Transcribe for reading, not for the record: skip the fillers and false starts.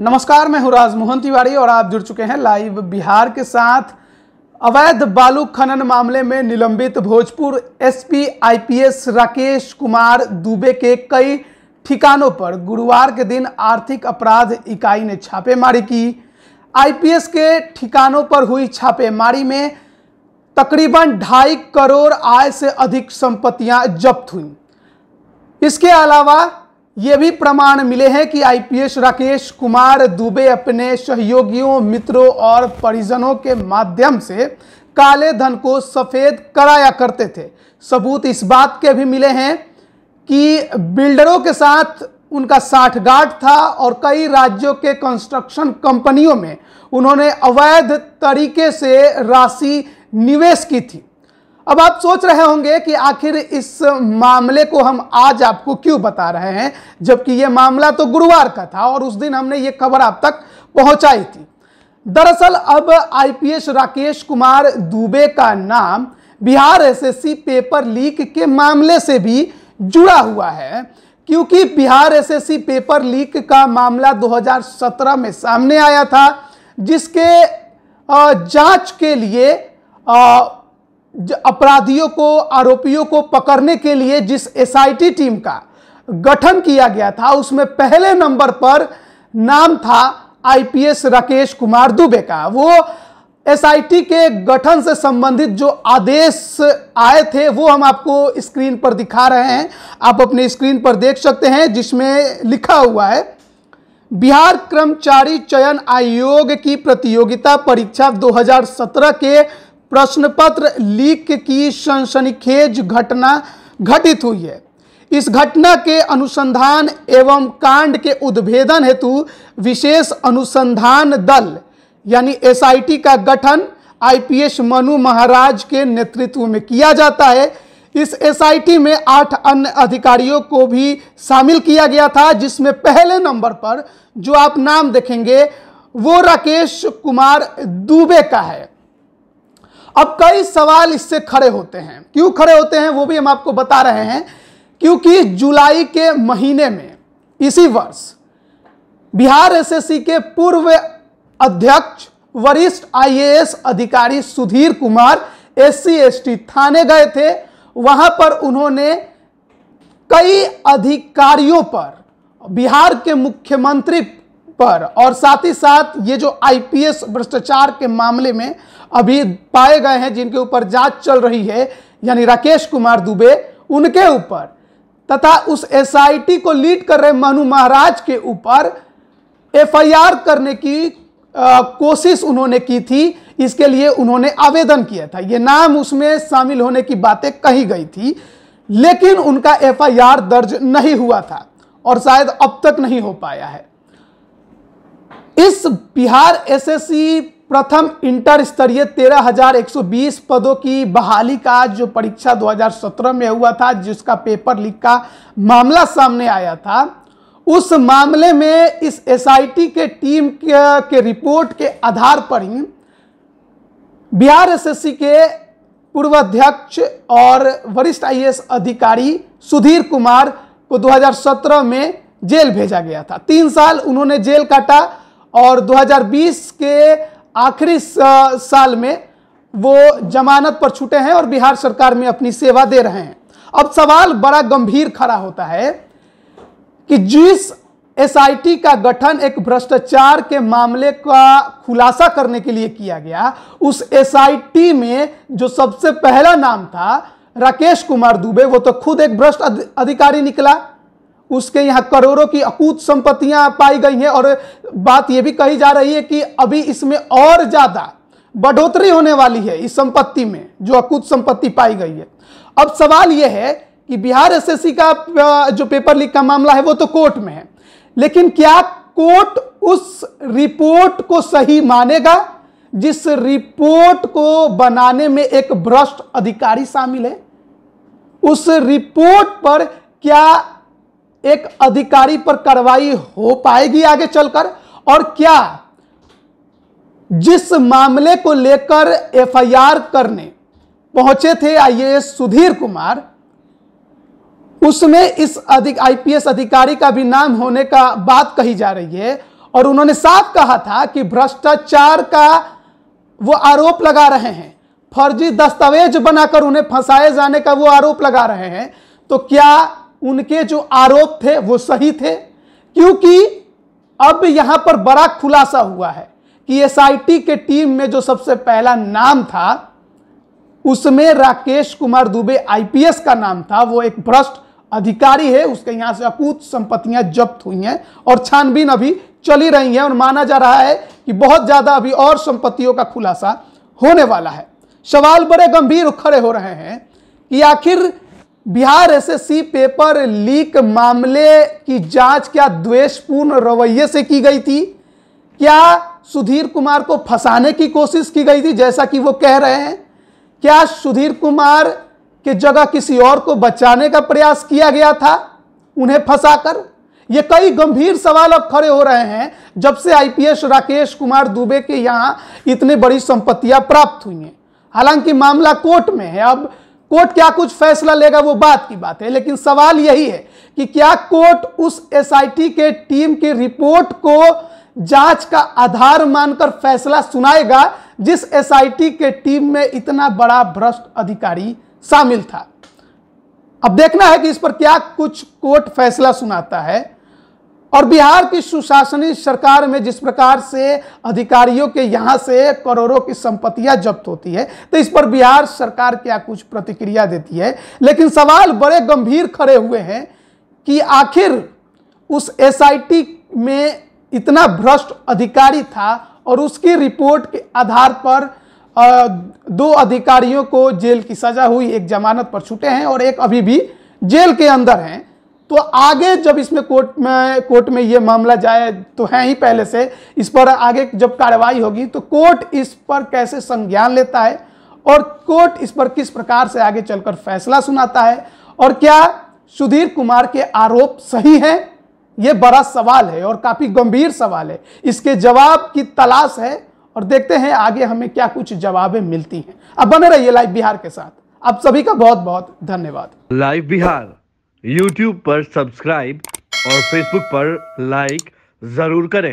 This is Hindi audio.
नमस्कार, मैं हूं राजमोहन तिवारी और आप जुड़ चुके हैं लाइव बिहार के साथ। अवैध बालू खनन मामले में निलंबित भोजपुर एसपी आईपीएस राकेश कुमार दुबे के कई ठिकानों पर गुरुवार के दिन आर्थिक अपराध इकाई ने छापेमारी की। आईपीएस के ठिकानों पर हुई छापेमारी में तकरीबन 2.5 करोड़ आय से अधिक संपत्तियां जब्त हुई। इसके अलावा ये भी प्रमाण मिले हैं कि आईपीएस राकेश कुमार दुबे अपने सहयोगियों, मित्रों और परिजनों के माध्यम से काले धन को सफेद कराया करते थे। सबूत इस बात के भी मिले हैं कि बिल्डरों के साथ उनका साठगांठ था और कई राज्यों के कंस्ट्रक्शन कंपनियों में उन्होंने अवैध तरीके से राशि निवेश की थी। अब आप सोच रहे होंगे कि आखिर इस मामले को हम आज आपको क्यों बता रहे हैं, जबकि यह मामला तो गुरुवार का था और उस दिन हमने ये खबर आप तक पहुंचाई थी। दरअसल अब आईपीएस राकेश कुमार दुबे का नाम बिहार एसएससी पेपर लीक के मामले से भी जुड़ा हुआ है, क्योंकि बिहार एसएससी पेपर लीक का मामला 2017 में सामने आया था, जिसके जांच के लिए अपराधियों को, आरोपियों को पकड़ने के लिए जिस एसआईटी टीम का गठन किया गया था, उसमें पहले नंबर पर नाम था आईपीएस राकेश कुमार दुबे का। वो एसआईटी के गठन से संबंधित जो आदेश आए थे वो हम आपको स्क्रीन पर दिखा रहे हैं। आप अपने स्क्रीन पर देख सकते हैं, जिसमें लिखा हुआ है, बिहार कर्मचारी चयन आयोग की प्रतियोगिता परीक्षा 2017 के प्रश्न पत्र लीक की सनसनीखेज घटना घटित हुई है। इस घटना के अनुसंधान एवं कांड के उद्भेदन हेतु विशेष अनुसंधान दल यानी एसआईटी का गठन आईपीएस मनु महाराज के नेतृत्व में किया जाता है। इस एसआईटी में 8 अन्य अधिकारियों को भी शामिल किया गया था, जिसमें पहले नंबर पर जो आप नाम देखेंगे वो राकेश कुमार दुबे का है। अब कई सवाल इससे खड़े होते हैं। क्यों खड़े होते हैं वो भी हम आपको बता रहे हैं, क्योंकि जुलाई के महीने में इसी वर्ष बिहार एसएससी के पूर्व अध्यक्ष वरिष्ठ आईएएस अधिकारी सुधीर कुमार एससी एसटी थाने गए थे। वहां पर उन्होंने कई अधिकारियों पर, बिहार के मुख्यमंत्री पर और साथ ही साथ ये जो आईपीएस भ्रष्टाचार के मामले में अभी पाए गए हैं, जिनके ऊपर जांच चल रही है, यानी राकेश कुमार दुबे, उनके ऊपर तथा उस एसआईटी को लीड कर रहे मनु महाराज के ऊपर एफआईआर करने की कोशिश उन्होंने की थी। इसके लिए उन्होंने आवेदन किया था, ये नाम उसमें शामिल होने की बातें कही गई थी, लेकिन उनका एफआईआर दर्ज नहीं हुआ था और शायद अब तक नहीं हो पाया है। इस बिहार एसएससी प्रथम इंटर स्तरीय 13,120 पदों की बहाली का जो परीक्षा 2017 में हुआ था, जिसका पेपर लीक का मामला सामने आया था, उस मामले में इस एसआईटी के टीम के रिपोर्ट के आधार पर ही बिहार एसएससी के पूर्व अध्यक्ष और वरिष्ठ आईएएस अधिकारी सुधीर कुमार को 2017 में जेल भेजा गया था। 3 साल उन्होंने जेल काटा और 2020 के आखिरी साल में वो जमानत पर छूटे हैं और बिहार सरकार में अपनी सेवा दे रहे हैं। अब सवाल बड़ा गंभीर खड़ा होता है कि जिस एसआईटी का गठन एक भ्रष्टाचार के मामले का खुलासा करने के लिए किया गया, उस एसआईटी में जो सबसे पहला नाम था राकेश कुमार दुबे, वो तो खुद एक भ्रष्ट अधिकारी निकला। उसके यहाँ करोड़ों की अकूत संपत्तियां पाई गई हैं और बात यह भी कही जा रही है कि अभी इसमें और ज्यादा बढ़ोतरी होने वाली है इस संपत्ति में, जो अकूत संपत्ति पाई गई है। अब सवाल यह है कि बिहार एसएससी का जो पेपर लीक का मामला है वो तो कोर्ट में है, लेकिन क्या कोर्ट उस रिपोर्ट को सही मानेगा जिस रिपोर्ट को बनाने में एक भ्रष्ट अधिकारी शामिल है? उस रिपोर्ट पर क्या एक अधिकारी पर कार्रवाई हो पाएगी आगे चलकर? और क्या जिस मामले को लेकर एफआईआर करने पहुंचे थे आईएएस सुधीर कुमार, उसमें इस आईपीएस अधिकारी का भी नाम होने का बात कही जा रही है और उन्होंने साफ कहा था कि भ्रष्टाचार का वो आरोप लगा रहे हैं, फर्जी दस्तावेज बनाकर उन्हें फंसाए जाने का वो आरोप लगा रहे हैं। तो क्या उनके जो आरोप थे वो सही थे? क्योंकि अब यहां पर बड़ा खुलासा हुआ है कि एसआईटी के टीम में जो सबसे पहला नाम था उसमें राकेश कुमार दुबे आईपीएस का नाम था। वो एक भ्रष्ट अधिकारी है, उसके यहां से अकूत संपत्तियां जब्त हुई हैं और छानबीन अभी चली रही है और माना जा रहा है कि बहुत ज्यादा अभी और संपत्तियों का खुलासा होने वाला है। सवाल बड़े गंभीर खड़े हो रहे हैं कि आखिर बिहार एसएससी पेपर लीक मामले की जांच क्या द्वेषपूर्ण रवैये से की गई थी? क्या सुधीर कुमार को फंसाने की कोशिश की गई थी जैसा कि वो कह रहे हैं? क्या सुधीर कुमार के जगह किसी और को बचाने का प्रयास किया गया था उन्हें फंसाकर? ये कई गंभीर सवाल अब खड़े हो रहे हैं जब से आईपीएस राकेश कुमार दुबे के यहां इतनी बड़ी संपत्तियां प्राप्त हुई हैं। हालांकि मामला कोर्ट में है, अब कोर्ट क्या कुछ फैसला लेगा वो बात की बात है, लेकिन सवाल यही है कि क्या कोर्ट उस एसआईटी के टीम की रिपोर्ट को जांच का आधार मानकर फैसला सुनाएगा जिस एसआईटी के टीम में इतना बड़ा भ्रष्ट अधिकारी शामिल था। अब देखना है कि इस पर क्या कुछ कोर्ट फैसला सुनाता है। और बिहार की सुशासनिक सरकार में जिस प्रकार से अधिकारियों के यहां से करोड़ों की संपत्तियां जब्त होती है, तो इस पर बिहार सरकार क्या कुछ प्रतिक्रिया देती है। लेकिन सवाल बड़े गंभीर खड़े हुए हैं कि आखिर उस एसआईटी में इतना भ्रष्ट अधिकारी था और उसकी रिपोर्ट के आधार पर 2 अधिकारियों को जेल की सजा हुई, एक जमानत पर छूटे हैं और एक अभी भी जेल के अंदर हैं। तो आगे जब इसमें कोर्ट में ये मामला जाए तो है ही पहले से, इस पर आगे जब कार्रवाई होगी तो कोर्ट इस पर कैसे संज्ञान लेता है और कोर्ट इस पर किस प्रकार से आगे चलकर फैसला सुनाता है और क्या सुधीर कुमार के आरोप सही हैं, ये बड़ा सवाल है और काफी गंभीर सवाल है। इसके जवाब की तलाश है और देखते हैं आगे हमें क्या कुछ जवाबें मिलती हैं। अब बने रहिए लाइव बिहार के साथ। आप सभी का बहुत बहुत धन्यवाद। लाइव बिहार यूट्यूब पर सब्सक्राइब और फेसबुक पर लाइक जरूर करें।